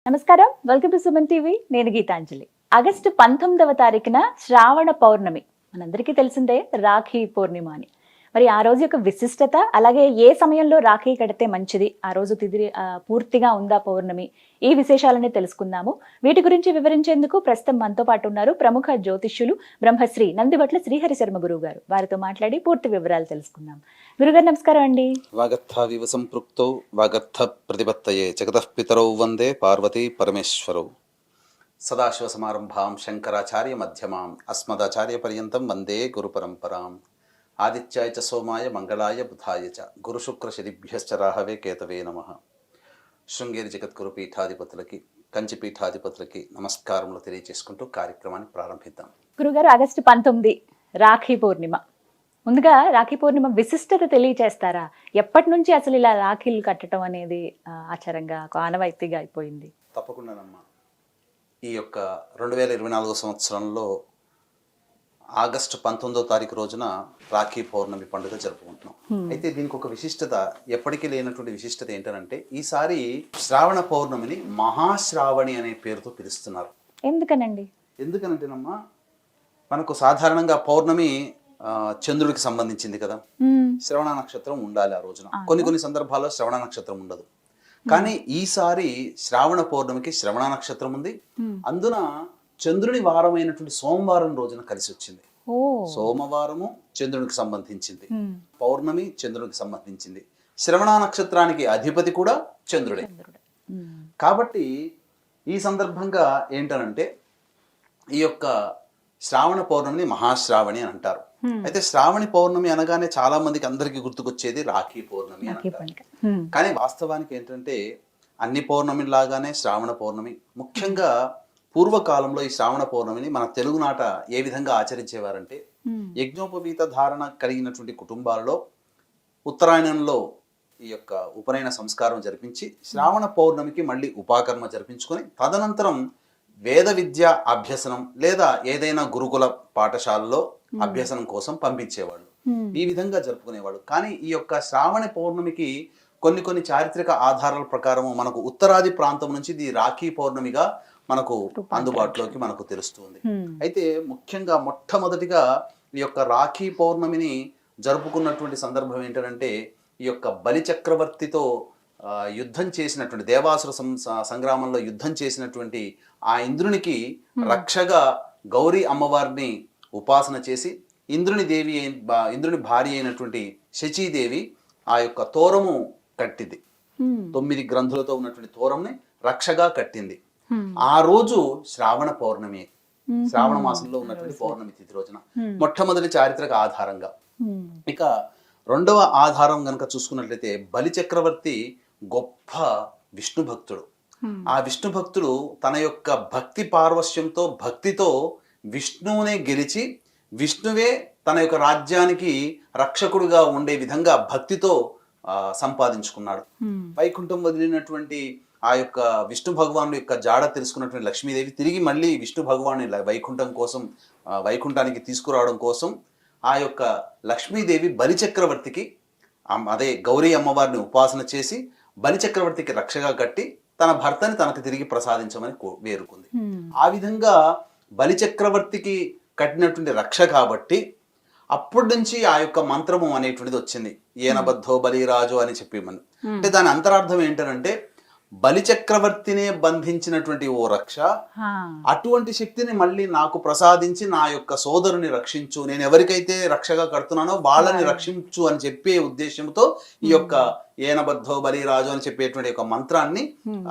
నమస్కారం, welcome to Suman TV. నేను Gitanjali. August 19వ తారీఖున శ్రావణ పౌర్ణమి. మనందరికీ తెలిసిందే రాఖీ పూర్ణిమ అని. మరి ఆ రోజు యొక్క విశిష్టత, అలాగే ఏ సమయంలో రాఖీ కడితే మంచిది, ఆ రోజు తిథి పూర్తిగా ఉందా పౌర్ణమి, ఈ విశేషాలని తెలుసుకుందాము. వీటి గురించి వివరించేందుకు ప్రస్తుతం మనతో పాటు ఉన్నారు ప్రముఖ జ్యోతిష్యులు బ్రహ్మశ్రీ నందిబట్ల శ్రీహరి శర్మ గురువు గారు. వారితో మాట్లాడి పూర్తి వివరాలు తెలుసుకుందాం. గురుగారు నమస్కారం అండి. వాగర్థావివ సంపృక్తౌ వాగర్థ ప్రతిపత్తయే జగతః పితరౌ వందే పార్వతీ పరమేశ్వరౌ. సదాశివ సమారంభాం శంకరాచార్య మధ్యమాం అస్మదాచార్య పర్యంతం వందే గురు పరంపరాం. ఆదిత్యాయ చ సోమాయ మంగళాయ బుధాయ చ గురు శుక్ర శనిభ్యశ్చ రాహవే కేతవే నమః. శృంగేరి జగద్గురు పీఠాధిపతులకి, కంచి పీఠాధిపతులకి నమస్కారములు తెలియజేసుకుంటూ కార్యక్రమాన్ని ప్రారంభిద్దాం. గురుగారు, ఆగస్టు 19 రాఖీ పూర్ణిమ. ముందుగా రాఖీ పూర్ణిమ విశిష్టత తెలియచేస్తారా? ఎప్పటి నుంచి అసలు ఇలా రాఖీలు కట్టడం అనేది ఆచారంగా, ఆనవాయితీగా అయిపోయింది? తప్పకుండానమ్మా. ఈ యొక్క 2024 సంవత్సరంలో ఆగస్టు 19వ తారీఖు రోజున రాఖీ పౌర్ణమి పండుగ జరుపుకుంటున్నాం. అయితే దీనికి ఒక విశిష్టత, ఎప్పటికీ లేనటువంటి విశిష్టత ఏంటంటే, ఈసారి శ్రావణ పౌర్ణమిని మహాశ్రావణి అనే పేరుతో పిలుస్తున్నారు. ఎందుకనండి? ఎందుకనంటేనమ్మా, మనకు సాధారణంగా పౌర్ణమి చంద్రుడికి సంబంధించింది కదా. శ్రవణ నక్షత్రం ఉండాలి ఆ రోజున. కొన్ని సందర్భాల్లో శ్రవణ నక్షత్రం ఉండదు. కానీ ఈసారి శ్రావణ పౌర్ణమికి శ్రవణ నక్షత్రం ఉంది. అందున చంద్రుని వారమైనటువంటి సోమవారం రోజున కలిసి వచ్చింది. సోమవారము చంద్రునికి సంబంధించింది, పౌర్ణమి చంద్రునికి సంబంధించింది. శ్రవణ నక్షత్రానికి అధిపతి కూడా చంద్రుడే. కాబట్టి ఈ సందర్భంగా ఏంటనంటే, ఈ యొక్క శ్రావణ పౌర్ణమిని మహాశ్రావణి అని అంటారు. అయితే శ్రావణి పౌర్ణమి అనగానే చాలా మందికి అందరికి గుర్తుకొచ్చేది రాఖీ పౌర్ణమి అని అంటారు. కానీ వాస్తవానికి ఏంటంటే, అన్ని పౌర్ణమి లాగానే శ్రావణ పౌర్ణమి, ముఖ్యంగా పూర్వకాలంలో ఈ శ్రావణ పౌర్ణమిని మన తెలుగునాట ఏ విధంగా ఆచరించేవారంటే, యజ్ఞోపవీత ధారణ కలిగినటువంటి కుటుంబాలలో ఉత్తరాయణంలో ఈ యొక్క ఉపనయన సంస్కారం జరిపించి, శ్రావణ పౌర్ణమికి మళ్ళీ ఉపాకర్మ జరిపించుకొని, తదనంతరం వేద విద్య అభ్యసనం లేదా ఏదైనా గురుకుల పాఠశాలలో అభ్యసనం కోసం పంపించేవాళ్ళు. ఈ విధంగా జరుపుకునేవాళ్ళు. కానీ ఈ యొక్క శ్రావణ పౌర్ణమికి కొన్ని చారిత్రక ఆధారాల ప్రకారం మనకు ఉత్తరాది ప్రాంతం నుంచి ఇది రాఖీ పౌర్ణమిగా మనకు అందుబాటులోకి మనకు తెలుస్తుంది. అయితే ముఖ్యంగా మొట్టమొదటిగా ఈ యొక్క రాఖీ పౌర్ణమిని జరుపుకున్నటువంటి సందర్భం ఏంటంటే, ఈ యొక్క బలి చక్రవర్తితో యుద్ధం చేసినటువంటి, దేవాసుర సంగ్రామంలో యుద్ధం చేసినటువంటి ఆ ఇంద్రునికి రక్షగా గౌరీ అమ్మవారిని ఉపాసన చేసి, ఇంద్రుని భార్య అయినటువంటి శచీదేవి ఆ యొక్క తోరము కట్టింది. 9 గ్రంథులతో ఉన్నటువంటి తోరంని రక్షగా కట్టింది. ఆ రోజు శ్రావణ పౌర్ణమి, శ్రావణ మాసంలో ఉన్నటువంటి పౌర్ణమి తిథి రోజున మొట్టమొదటి చారిత్రక ఆధారంగా. ఇక రెండవ ఆధారం గనక చూసుకున్నట్లయితే, బలి చక్రవర్తి గొప్ప విష్ణు భక్తుడు. ఆ విష్ణు భక్తుడు తన యొక్క భక్తి పార్వశ్యంతో, భక్తితో విష్ణువునే గెలిచి, విష్ణువే తన యొక్క రాజ్యానికి రక్షకుడుగా ఉండే విధంగా భక్తితో సంపాదించుకున్నాడు. వైకుంఠం వదిలినటువంటి ఆ యొక్క విష్ణు భగవాను యొక్క జాడ తెలుసుకున్నటువంటి లక్ష్మీదేవి తిరిగి మళ్ళీ విష్ణు భగవాన్ని వైకుంఠం కోసం, వైకుంఠానికి తీసుకురావడం కోసం ఆ యొక్క లక్ష్మీదేవి బలి చక్రవర్తికి, అదే గౌరీ అమ్మవారిని ఉపాసన చేసి బలి చక్రవర్తికి రక్షగా కట్టి తన భర్తని తనకు తిరిగి ప్రసాదించమని వేరుకుంది. ఆ విధంగా బలి చక్రవర్తికి కట్టినటువంటి రక్ష కాబట్టి అప్పటి నుంచి ఆ యొక్క మంత్రము అనేటువంటిది వచ్చింది. ఏనబద్ధో బలిరాజు అని చెప్పి అంటే దాని అంతరార్థం ఏంటంటే, బలి చక్రవర్తినే బంధించినటువంటి ఓ రక్ష, అటువంటి శక్తిని మళ్ళీ నాకు ప్రసాదించి నా యొక్క సోదరుని రక్షించు, నేను ఎవరికైతే రక్షగా కడుతున్నానో వాళ్ళని రక్షించు అని చెప్పే ఉద్దేశంతో ఈ యొక్క ఏనబద్ధో బలిరాజు అని చెప్పేటువంటి ఒక మంత్రాన్ని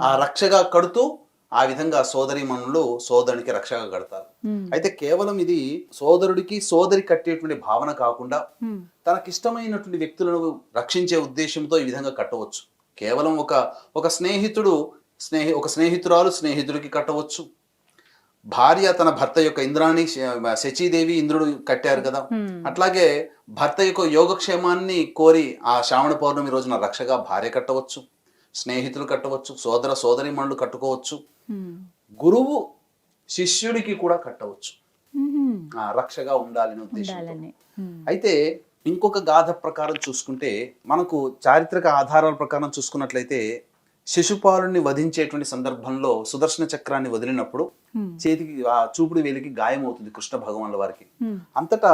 ఆ రక్షగా కడుతూ, ఆ విధంగా సోదరీమణులు సోదరునికి రక్షగా కడతారు. అయితే కేవలం ఇది సోదరుడికి సోదరి కట్టేటువంటి భావన కాకుండా, తనకిష్టమైనటువంటి వ్యక్తులను రక్షించే ఉద్దేశంతో ఈ విధంగా కట్టవచ్చు. కేవలం ఒక స్నేహితురాలు స్నేహితుడికి కట్టవచ్చు. భార్య తన భర్త యొక్క, ఇంద్రాణి శచీదేవి ఇంద్రుడు కట్టారు కదా, అట్లాగే భర్త యొక్క యోగక్షేమాన్ని కోరి ఆ శ్రావణ పౌర్ణమి రోజున రక్షగా భార్య కట్టవచ్చు, స్నేహితులు కట్టవచ్చు, సోదరీమణులు కట్టుకోవచ్చు, గురువు శిష్యుడికి కూడా కట్టవచ్చు, రక్షగా ఉండాలని ఉద్దేశంతో. అయితే ఇంకొక గాథ ప్రకారం చూసుకుంటే, మనకు చారిత్రక ఆధారాల ప్రకారం చూసుకున్నట్లయితే, శిశుపాలుని వధించేటువంటి సందర్భంలో సుదర్శన చక్రాన్ని వదిలినప్పుడు చేతికి ఆ చూపుడు వేలికి గాయం అవుతుంది కృష్ణ భగవానుల వారికి. అంతటా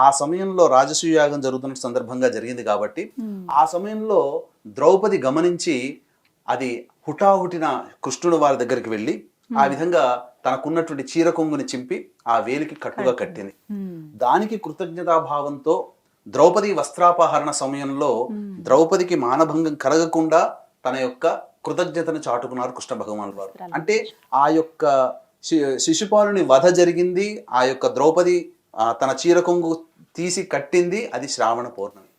ఆ సమయంలో రాజసూయ యాగం జరుగుతున్న సందర్భంగా జరిగింది కాబట్టి ఆ సమయంలో ద్రౌపది గమనించి అది హుటాహుటిన కృష్ణుడు వారి దగ్గరికి వెళ్ళి ఆ విధంగా తనకున్నటువంటి చీర కొంగుని చింపి ఆ వేలికి కట్టుగా కట్టింది. దానికి కృతజ్ఞతాభావంతో ద్రౌపది వస్త్రాపహరణ సమయంలో ద్రౌపదికి మానభంగం కలగకుండా తన యొక్క కృతజ్ఞతను చాటుకున్నారు కృష్ణ భగవానుల వారు. అంటే ఆ యొక్క శిశుపాలుని వధ జరిగింది, ఆ యొక్క ద్రౌపది తన చీర కొంగు తీసి కట్టింది, అది శ్రావణ పౌర్ణమి.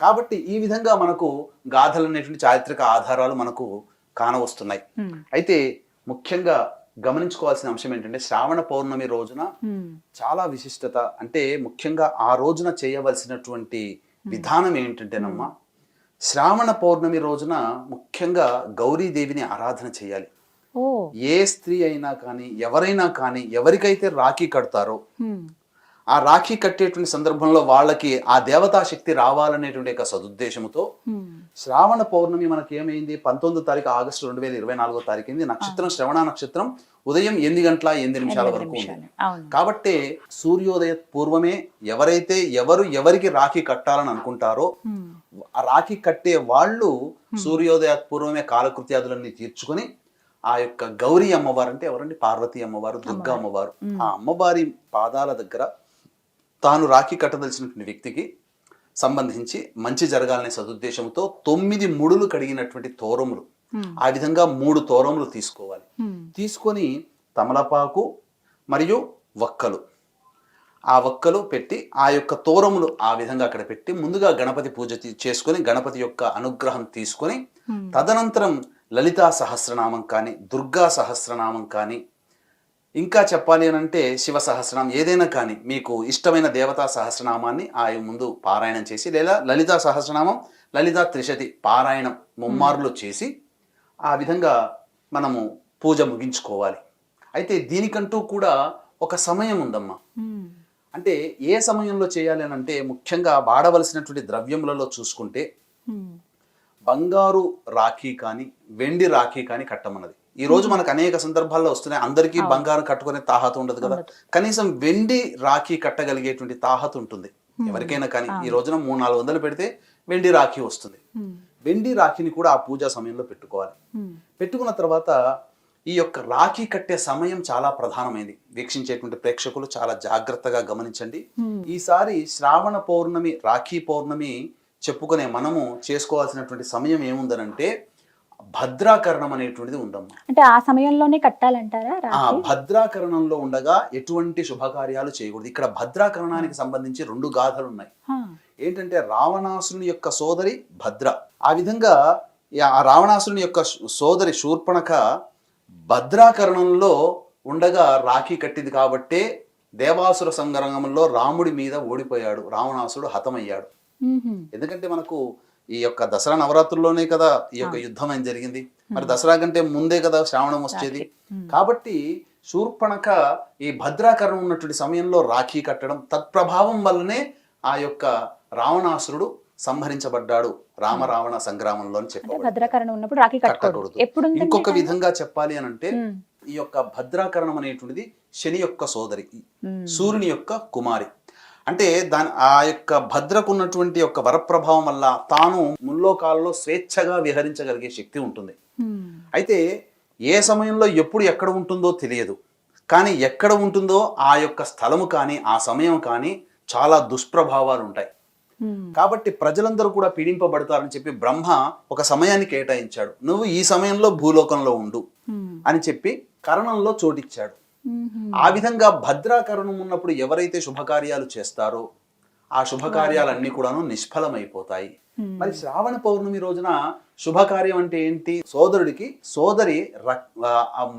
కాబట్టి ఈ విధంగా మనకు గాథలు అనేటువంటి చారిత్రక ఆధారాలు మనకు కానవస్తున్నాయి. అయితే ముఖ్యంగా గమనించుకోవాల్సిన అంశం ఏంటంటే శ్రావణ పౌర్ణమి రోజున చాలా విశిష్టత. అంటే ముఖ్యంగా ఆ రోజున చేయవలసినటువంటి విధానం ఏంటంటేనమ్మా, శ్రావణ పౌర్ణమి రోజున ముఖ్యంగా గౌరీదేవిని ఆరాధన చేయాలి. ఏ స్త్రీ అయినా కానీ ఎవరైనా కానీ ఎవరికైతే రాఖీ కడతారో ఆ రాఖీ కట్టేటువంటి సందర్భంలో వాళ్ళకి ఆ దేవతా శక్తి రావాలనేటువంటి ఒక సదుద్దేశంతో శ్రావణ పౌర్ణమి మనకి ఏమైంది 19వ తారీఖు ఆగస్టు 2024వ తారీఖు నక్షత్రం శ్రవణ నక్షత్రం ఉదయం 8 గంటల 8 నిమిషాల వరకు ఉంది. కాబట్టి సూర్యోదయ పూర్వమే ఎవరికి రాఖీ కట్టాలని అనుకుంటారో ఆ రాఖీ కట్టే వాళ్ళు సూర్యోదయ పూర్వమే కాలకృత్యాదులన్నీ తీర్చుకొని ఆ యొక్క గౌరీ అమ్మవారు అంటే ఎవరండి, పార్వతీ అమ్మవారు, దుర్గా అమ్మవారు, ఆ అమ్మవారి పాదాల దగ్గర తాను రాఖీ కట్టదలిచినటువంటి వ్యక్తికి సంబంధించి మంచి జరగాలనే సదుద్దేశంతో 9 ముడులు కడిగినటువంటి తోరములు, ఆ విధంగా 3 తోరములు తీసుకోవాలి. తీసుకొని తమలపాకు మరియు వక్కలు, ఆ వక్కలు పెట్టి ఆ యొక్క తోరములు ఆ విధంగా అక్కడ పెట్టి ముందుగా గణపతి పూజ చేసుకొని గణపతి యొక్క అనుగ్రహం తీసుకొని తదనంతరం లలితా సహస్రనామం కానీ దుర్గా సహస్రనామం కానీ ఇంకా చెప్పాలి అని అంటే శివ సహస్రనామం ఏదైనా కానీ మీకు ఇష్టమైన దేవతా సహస్రనామాన్ని ఆ ముందు పారాయణం చేసి లేదా లలితా సహస్రనామం లలితా త్రిశతి పారాయణం ముమ్మారులు చేసి ఆ విధంగా మనము పూజ ముగించుకోవాలి. అయితే దీనికంటూ కూడా ఒక సమయం ఉందమ్మా. అంటే ఏ సమయంలో చేయాలి అని అంటే ముఖ్యంగా వాడవలసినటువంటి ద్రవ్యములలో చూసుకుంటే బంగారు రాఖీ కానీ వెండి రాఖీ కానీ కట్టమన్నది. ఈ రోజు మనకు అనేక సందర్భాల్లో వస్తున్నాయి. అందరికీ బంగారం కట్టుకునే తాహత ఉండదు కదా, కనీసం వెండి రాఖీ కట్టగలిగేటువంటి తాహత ఉంటుంది ఎవరికైనా కానీ. ఈ రోజున 300-400 పెడితే వెండి రాఖీ వస్తుంది. వెండి రాఖీని కూడా ఆ పూజా సమయంలో పెట్టుకోవాలి. పెట్టుకున్న తర్వాత ఈ యొక్క రాఖీ కట్టే సమయం చాలా ప్రధానమైంది. వీక్షించేటువంటి ప్రేక్షకులు చాలా జాగ్రత్తగా గమనించండి. ఈసారి శ్రావణ పౌర్ణమి రాఖీ పౌర్ణమి చెప్పుకునే మనము చేసుకోవాల్సినటువంటి సమయం ఏముందనంటే భద్రాకరణం అనేటువంటిది ఉందమ్మా. అంటే ఆ సమయంలోనే కట్టాలంటారా? ఆ భద్రాకరణంలో ఉండగా ఎటువంటి శుభకార్యాలు చేయకూడదు. ఇక్కడ భద్రాకరణానికి సంబంధించి 2 గాథలు ఉన్నాయి. ఏంటంటే రావణాసురుని యొక్క సోదరి భద్ర, ఆ విధంగా ఆ రావణాసురుని యొక్క సోదరి శూర్పణఖ భద్రాకరణంలో ఉండగా రాఖీ కట్టింది కాబట్టే దేవాసుర సంగ్రామంలో రాముడి మీద ఓడిపోయాడు, రావణాసురుడు హతమయ్యాడు. ఎందుకంటే మనకు ఈ యొక్క దసరా నవరాత్రుల్లోనే కదా ఈ యొక్క యుద్ధం అని జరిగింది. మరి దసరా కంటే ముందే కదా శ్రావణం వచ్చేది. కాబట్టి శూర్పణఖ ఈ భద్రాకరణం ఉన్నటువంటి సమయంలో రాఖీ కట్టడం తత్ప్రభావం వల్లనే ఆ యొక్క రావణాసురుడు సంహరించబడ్డాడు రామరావణ సంగ్రామంలో అని చెప్పారు. భద్రాకరణం ఉన్నప్పుడు రాఖీ కట్టకూడదు. ఇంకొక విధంగా చెప్పాలి అని అంటే ఈ యొక్క భద్రాకరణం అనేటువంటిది శని యొక్క సోదరి, సూర్యుని యొక్క కుమారి. అంటే ఆ యొక్క భద్రకు ఉన్నటువంటి యొక్క వరప్రభావం వల్ల తాను ముల్లోకాలలో స్వేచ్ఛగా విహరించగలిగే శక్తి ఉంటుంది. అయితే ఏ సమయంలో ఎప్పుడు ఎక్కడ ఉంటుందో తెలియదు, కానీ ఎక్కడ ఉంటుందో ఆ యొక్క స్థలము కానీ ఆ సమయం కానీ చాలా దుష్ప్రభావాలు ఉంటాయి. కాబట్టి ప్రజలందరూ కూడా పీడింపబడతారని చెప్పి బ్రహ్మ ఒక సమయాన్ని కేటాయించాడు. నువ్వు ఈ సమయంలో భూలోకంలో ఉండు అని చెప్పి కరణంలో చోటిచ్చాడు. ఆ విధంగా భద్రాకరణం ఉన్నప్పుడు ఎవరైతే శుభకార్యాలు చేస్తారో ఆ శుభకార్యాలన్నీ కూడాను నిష్ఫలమైపోతాయి. మరి శ్రావణ పౌర్ణమి రోజున శుభకార్యం అంటే ఏంటి? సోదరుడికి సోదరి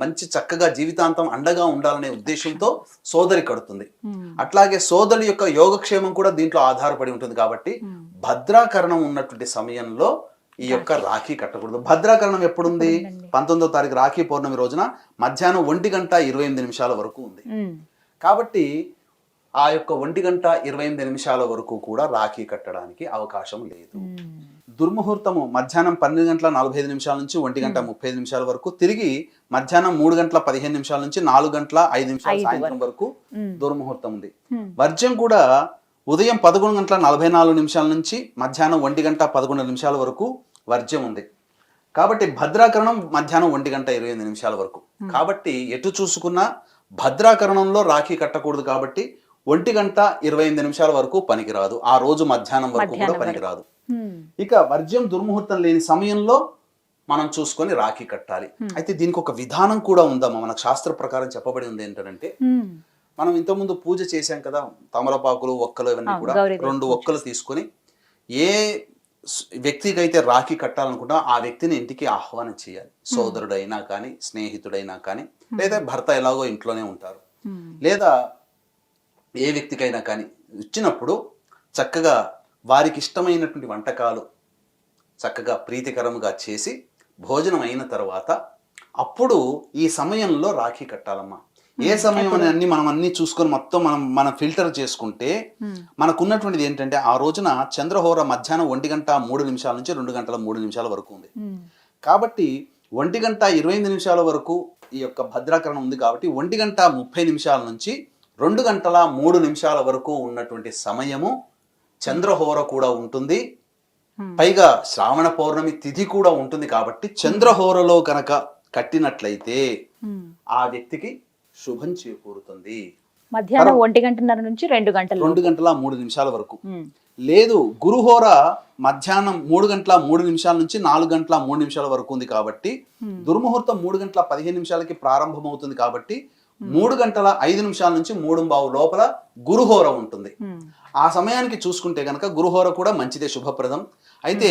మంచి చక్కగా జీవితాంతం అండగా ఉండాలనే ఉద్దేశంతో సోదరి కడుతుంది. అట్లాగే సోదరి యొక్క యోగక్షేమం కూడా దీంట్లో ఆధారపడి ఉంటుంది. కాబట్టి భద్రాకరణం ఉన్నటువంటి సమయంలో ఈ యొక్క రాఖీ కట్టకూడదు. భద్రాకరణం ఎప్పుడుంది? 19వ తారీఖు రాఖీ పౌర్ణమి రోజున మధ్యాహ్నం 1:28 వరకు ఉంది. కాబట్టి ఆ యొక్క 1:28 వరకు కూడా రాఖీ కట్టడానికి అవకాశం లేదు. దుర్ముహూర్తము మధ్యాహ్నం 12:45 నుంచి 1:35 వరకు, తిరిగి మధ్యాహ్నం 3:15 నుంచి 4:05 సాయంత్రం వరకు దుర్ముహూర్తం ఉంది. వర్జ్యం కూడా ఉదయం 11:44 నుంచి మధ్యాహ్నం 1:11 వరకు వర్జ్యం ఉంది. కాబట్టి భద్రాకరణం మధ్యాహ్నం 1:28 వరకు. కాబట్టి ఎటు చూసుకున్నా భద్రాకరణంలో రాఖీ కట్టకూడదు, కాబట్టి 1:28 వరకు పనికిరాదు. ఆ రోజు మధ్యాహ్నం వరకు కూడా పనికిరాదు. ఇక వర్జ్యం దుర్ముహూర్తం లేని సమయంలో మనం చూసుకొని రాఖీ కట్టాలి. అయితే దీనికి ఒక విధానం కూడా ఉందమ్మా. మన శాస్త్ర ప్రకారం చెప్పబడి ఉంది ఏంటంటే, మనం ఇంతకుముందు పూజ చేశాం కదా, తమలపాకులు, ఒక్కలు, ఇవన్నీ కూడా 2 ఒక్కలు తీసుకొని ఏ వ్యక్తికి అయితే రాఖీ కట్టాలనుకుంటా ఆ వ్యక్తిని ఇంటికి ఆహ్వానం చేయాలి. సోదరుడైనా కానీ, స్నేహితుడైనా కానీ, లేదా భర్త ఎలాగో ఇంట్లోనే ఉంటారు, లేదా ఏ వ్యక్తికైనా కానీ ఇచ్చినప్పుడు చక్కగా వారికి ఇష్టమైనటువంటి వంటకాలు చక్కగా ప్రీతికరముగా చేసి భోజనం అయిన తర్వాత అప్పుడు ఈ సమయంలో రాఖీ కట్టాలమ్మా. ఏ సమయం అని మనం అన్ని చూసుకొని మొత్తం మనం ఫిల్టర్ చేసుకుంటే మనకున్నటువంటిది ఏంటంటే, ఆ రోజున చంద్రహోర మధ్యాహ్నం 1:03 నుంచి 2:03 వరకు ఉంది. కాబట్టి 1:25 వరకు ఈ యొక్క భద్రాకరణం ఉంది. కాబట్టి 1:30 నుంచి 2:03 వరకు ఉన్నటువంటి సమయము చంద్రహోర కూడా ఉంటుంది. పైగా శ్రావణ పౌర్ణమి తిథి కూడా ఉంటుంది. కాబట్టి చంద్రహోరలో కనుక కట్టినట్లయితే ఆ వ్యక్తికి శుభం చేకూరుతుంది. మధ్యాహ్నం 1:30 నుంచి 2:03 వరకు. లేదు, గురుహోర మధ్యాహ్నం 3:03 నుంచి 4:03 వరకు ఉంది. కాబట్టి దుర్ముహూర్తం 3:15 ప్రారంభమవుతుంది. కాబట్టి 3:05 నుంచి 3:15 లోపల గురుహోర ఉంటుంది. ఆ సమయానికి చూసుకుంటే కనుక గురుహోర కూడా మంచిదే, శుభప్రదం. అయితే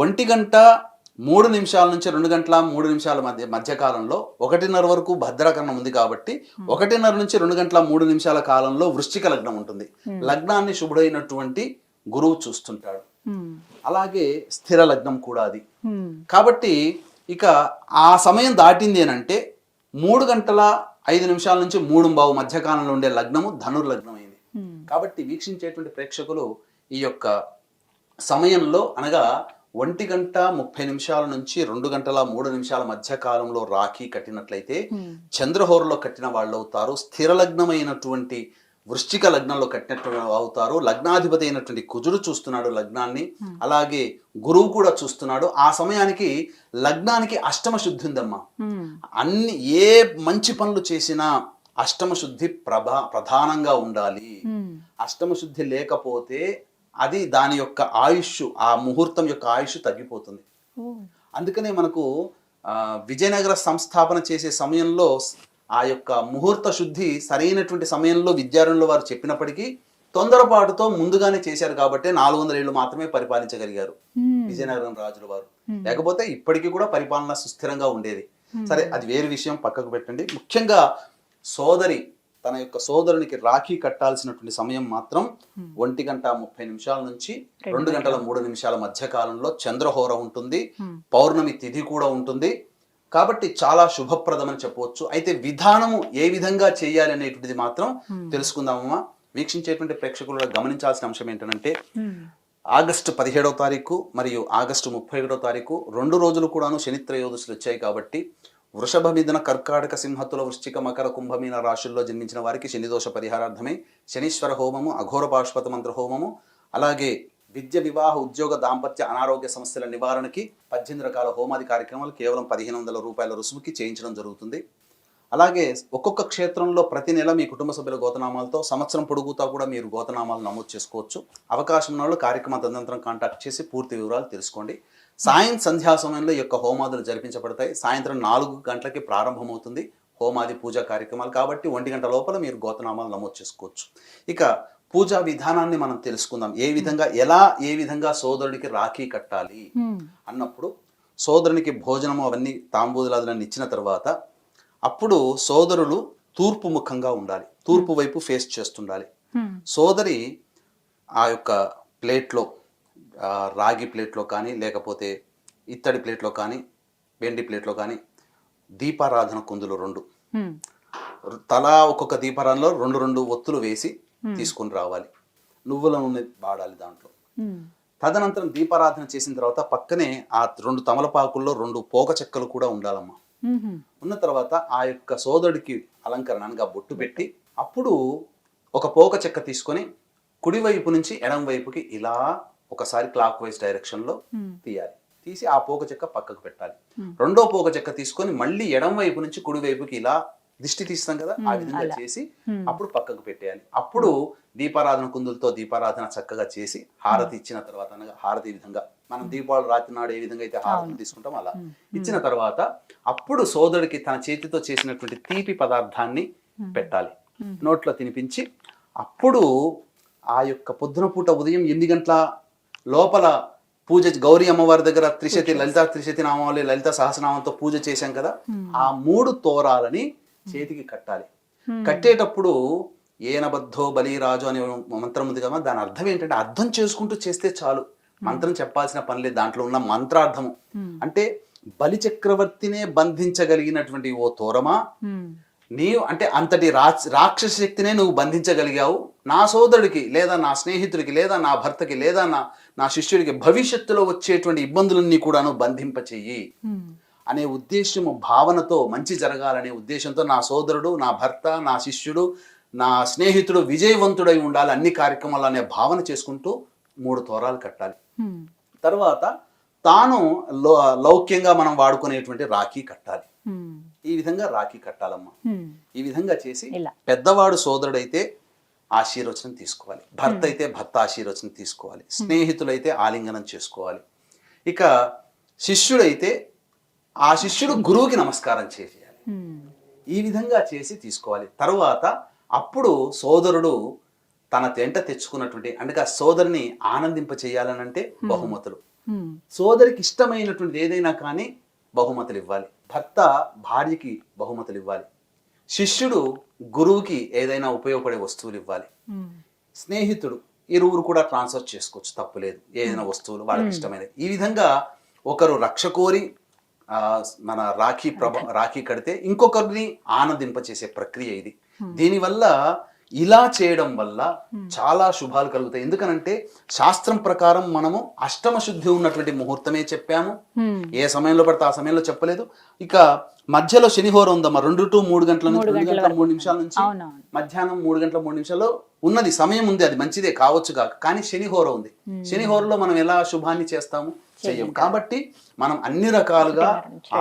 1:03 నుంచి 2:03 మధ్య కాలంలో 1:30 వరకు భద్రాకరణం ఉంది. కాబట్టి 1:30 నుంచి 2:03 కాలంలో వృశ్చిక లగ్నం ఉంటుంది. లగ్నాన్ని శుభుడైనటువంటి గురువు చూస్తుంటాడు. అలాగే స్థిర లగ్నం కూడా అది. కాబట్టి ఇక ఆ సమయం దాటింది ఏనంటే 3:05 నుంచి 3:15 మధ్య కాలంలో ఉండే లగ్నము ధనుర్లగ్నం అయింది. కాబట్టి వీక్షించేటువంటి ప్రేక్షకులు ఈ యొక్క సమయంలో అనగా 1:30 నుంచి 2:03 మధ్య కాలంలో రాఖీ కట్టినట్లయితే చంద్రహోరలో కట్టిన వాళ్ళు అవుతారు. స్థిర లగ్నమైనటువంటి వృశ్చిక లగ్నంలో కట్టినట్టు అవుతారు. లగ్నాధిపతి అయినటువంటి కుజుడు చూస్తున్నాడు లగ్నాన్ని, అలాగే గురువు కూడా చూస్తున్నాడు. ఆ సమయానికి లగ్నానికి అష్టమ శుద్ధి ఉందమ్మా. అన్ని ఏ మంచి పనులు చేసినా అష్టమ శుద్ధి ప్రధానంగా ఉండాలి. అష్టమ శుద్ధి లేకపోతే అది దాని యొక్క ఆయుష్, ఆ ముహూర్తం యొక్క ఆయుష్ తగ్గిపోతుంది. అందుకనే మనకు విజయనగర సంస్థాపన చేసే సమయంలో ఆ యొక్క ముహూర్త శుద్ధి సరైనటువంటి సమయంలో విద్యారణ్యుల వారు చెప్పినప్పటికీ తొందరపాటుతో ముందుగానే చేశారు. కాబట్టి 400 ఏళ్ళు మాత్రమే పరిపాలించగలిగారు విజయనగరం రాజుల వారు. లేకపోతే ఇప్పటికీ కూడా పరిపాలన సుస్థిరంగా ఉండేది. సరే, అది వేరే విషయం, పక్కకు పెట్టండి. ముఖ్యంగా సోదరి తన యొక్క సోదరునికి రాఖీ కట్టాల్సినటువంటి సమయం మాత్రం 1:30 నుంచి 2:03 మధ్య కాలంలో చంద్రహోర ఉంటుంది. పౌర్ణమి తిథి కూడా ఉంటుంది. కాబట్టి చాలా శుభప్రదం అని చెప్పవచ్చు. అయితే విధానము ఏ విధంగా చేయాలి అనేటువంటిది మాత్రం తెలుసుకుందామమ్మా. వీక్షించేటువంటి ప్రేక్షకులు గమనించాల్సిన అంశం ఏంటంటే, ఆగస్టు 17వ తారీఖు మరియు ఆగస్టు 31వ తారీఖు 2 రోజులు కూడాను శని త్రయోదశులు వచ్చాయి. కాబట్టి వృషభ, మిథున, కర్కాటక, సింహతుల, వృశ్చిక, మకర, కుంభమీన రాశుల్లో జన్మించిన వారికి శనిదోష పరిహారార్థమై శనీశ్వర హోమము, అఘోర పాశుపత మంత్ర హోమము, అలాగే విద్య, వివాహ, ఉద్యోగ, దాంపత్య, అనారోగ్య సమస్యల నివారణకి 18 రకాల హోమాది కార్యక్రమాలు కేవలం 1500 రూపాయల రుసుముకి చేయించడం జరుగుతుంది. అలాగే ఒక్కొక్క క్షేత్రంలో ప్రతి నెల మీ కుటుంబ సభ్యుల గోతనామాలతో సంవత్సరం పొడుగుతా కూడా మీరు గోతనామాలు నమోదు చేసుకోవచ్చు. అవకాశం ఉన్న వాళ్ళు కార్యక్రమ తదనంతరం కాంటాక్ట్ చేసి పూర్తి వివరాలు తెలుసుకోండి. సంధ్యా సమయంలో ఈ యొక్క హోమాదులు జరిపించబడతాయి. సాయంత్రం 4 గంటలకి ప్రారంభమవుతుంది హోమాది పూజా కార్యక్రమాలు. కాబట్టి 1 గంట లోపల మీరు గోతనామాలు నమోదు చేసుకోవచ్చు. ఇక పూజా విధానాన్ని మనం తెలుసుకుందాం. ఏ విధంగా సోదరుడికి రాఖీ కట్టాలి అన్నప్పుడు, సోదరునికి భోజనము అవన్నీ తాంబూలాదులన్నీ ఇచ్చిన తర్వాత అప్పుడు సోదరులు తూర్పు ముఖంగా ఉండాలి, తూర్పు వైపు ఫేస్ చేస్తుండాలి. సోదరి ఆ యొక్క ప్లేట్లో, రాగి ప్లేట్లో కానీ లేకపోతే ఇత్తడి ప్లేట్లో కానీ వెండి ప్లేట్లో కానీ దీపారాధన కుందులు 2 తలా ఒక్కొక్క దీపారాధనలో 2 ఒత్తులు వేసి తీసుకొని రావాలి. నువ్వుల నూనె వాడాలి దాంట్లో. తదనంతరం దీపారాధన చేసిన తర్వాత పక్కనే ఆ 2 తమలపాకుల్లో 2 పోక చెక్కలు కూడా ఉండాలమ్మా. ఉన్న తర్వాత ఆ యొక్క సోదరుడికి అలంకరణగా బొట్టు పెట్టి అప్పుడు ఒక పోక చెక్క తీసుకొని కుడివైపు నుంచి ఎడం వైపుకి ఇలా ఒకసారి క్లాక్ వైజ్ డైరెక్షన్లో తీయాలి. తీసి ఆ పోక చెక్క పక్కకు పెట్టాలి. రెండో పోక చెక్క తీసుకొని మళ్ళీ ఎడం వైపు నుంచి కుడి వైపుకి ఇలా దిష్టి తీస్తాం కదా, ఆ విధంగా చేసి అప్పుడు పక్కకు పెట్టేయాలి. అప్పుడు దీపారాధన కుందులతో దీపారాధన చక్కగా చేసి హారతి ఇచ్చిన తర్వాత, అనగా హారతి విధంగా మనం దీపావళి రాత్రి నాడు ఏ విధంగా అయితే హారతి తీసుకుంటాం అలా ఇచ్చిన తర్వాత అప్పుడు సోదరుడికి తన చేతితో చేసినటువంటి తీపి పదార్థాన్ని పెట్టాలి, నోట్లో తినిపించి అప్పుడు ఆ యొక్క పొద్దున పూట ఉదయం 8 గంటల లోపల పూజ గౌరీ అమ్మవారి దగ్గర త్రిశతి లలిత త్రిశతి నామావళి లలిత సహస్రనామంతో పూజ చేశాం కదా, ఆ 3 తోరాలని చేతికి కట్టాలి. కట్టేటప్పుడు ఏనబద్ధో బలిరాజు అనే మంత్రం ఉంది కదా, దాని అర్థం ఏంటంటే అర్థం చేసుకుంటూ చేస్తే చాలు, మంత్రం చెప్పాల్సిన పని లేదు. దాంట్లో ఉన్న మంత్రార్థము అంటే బలి చక్రవర్తినే బంధించగలిగినటువంటి ఓ తోరమా, నీవు అంటే అంతటి రాక్షస శక్తినే నువ్వు బంధించగలిగావు, నా సోదరుడికి లేదా నా స్నేహితుడికి లేదా నా భర్తకి లేదా నా శిష్యుడికి భవిష్యత్తులో వచ్చేటువంటి ఇబ్బందులన్నీ కూడాను బంధింపచెయ్యి అనే ఉద్దేశము, భావనతో మంచి జరగాలనే ఉద్దేశంతో నా సోదరుడు, నా భర్త, నా శిష్యుడు, నా స్నేహితుడు విజయవంతుడై ఉండాలి అన్ని కార్యక్రమాలు అనే భావన చేసుకుంటూ 3 తోరాలు కట్టాలి. తర్వాత తాను లౌక్యంగా మనం వాడుకునేటువంటి రాఖీ కట్టాలి. ఈ విధంగా రాఖీ కట్టాలమ్మా. ఈ విధంగా చేసి పెద్దవాడు సోదరుడైతే ఆశీర్వచనం తీసుకోవాలి, భర్త అయితే భర్త ఆశీర్వచనం తీసుకోవాలి, స్నేహితులైతే ఆలింగనం చేసుకోవాలి, ఇక శిష్యుడైతే ఆ శిష్యుడు గురువుకి నమస్కారం చేయాలి. ఈ విధంగా చేసి తీసుకోవాలి. తర్వాత అప్పుడు సోదరుడు తన తెంట తెచ్చుకున్నటువంటి అంటే ఆ సోదరిని ఆనందింప చేయాలనంటే బహుమతులు, సోదరికి ఇష్టమైనటువంటి ఏదైనా కానీ బహుమతులు ఇవ్వాలి, భర్త భార్యకి బహుమతులు ఇవ్వాలి, శిష్యుడు గురువుకి ఏదైనా ఉపయోగపడే వస్తువులు ఇవ్వాలి, స్నేహితుడు ఇరువురు కూడా ట్రాన్స్ఫర్ చేసుకోవచ్చు, తప్పులేదు, ఏదైనా వస్తువులు వాళ్ళకి ఇష్టమైనవి. ఈ విధంగా ఒకరు రక్ష కోరి మన రాఖీ కడితే ఇంకొకరిని ఆనందింపచేసే ప్రక్రియ ఇది. దీనివల్ల ఇలా చేయడం వల్ల చాలా శుభాలు కలుగుతాయి. ఎందుకనంటే శాస్త్రం ప్రకారం మనము అష్టమ శుద్ధి ఉన్నటువంటి ముహూర్తమే చెప్పాము, ఏ సమయంలో పడితే ఆ సమయంలో చెప్పలేదు. ఇక మధ్యలో శనిహోరం ఉందమ్మా, 2 to 3 గంటల నుంచి 2 గంటల 3 నిమిషాల నుంచి మధ్యాహ్నం 3 గంటల 3 నిమిషాల్లో ఉన్నది సమయం ఉంది, అది మంచిదే కావచ్చు కాక, కానీ శనిహోరం ఉంది. శనిహోరంలో మనం ఎలా శుభాన్ని చేస్తాము, చెయ్యం. కాబట్టి మనం అన్ని రకాలుగా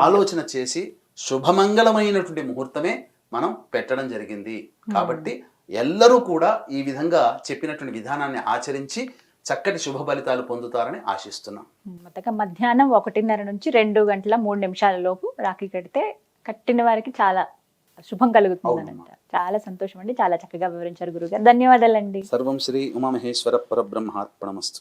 ఆలోచన చేసి శుభమంగళమైనటువంటి ముహూర్తమే మనం పెట్టడం జరిగింది. కాబట్టి ఎల్లరూ కూడా ఈ విధంగా చెప్పినటువంటి విధానాన్ని ఆచరించి చక్కటి శుభ ఫలితాలు పొందుతారని ఆశిస్తున్నాం. మొత్తంగా మధ్యాహ్నం 1:30 నుంచి 2 గంటల 3 నిమిషాల లోపు రాఖీ కడితే కట్టిన వారికి చాలా శుభం కలుగుతుందని అంటారు. చాలా సంతోషం అండి, చాలా చక్కగా వివరించారు గురుగారు. ధన్యవాదాలండి. సర్వం శ్రీ ఉమామహేశ్వర పరబ్రహ్మార్పణమస్తు.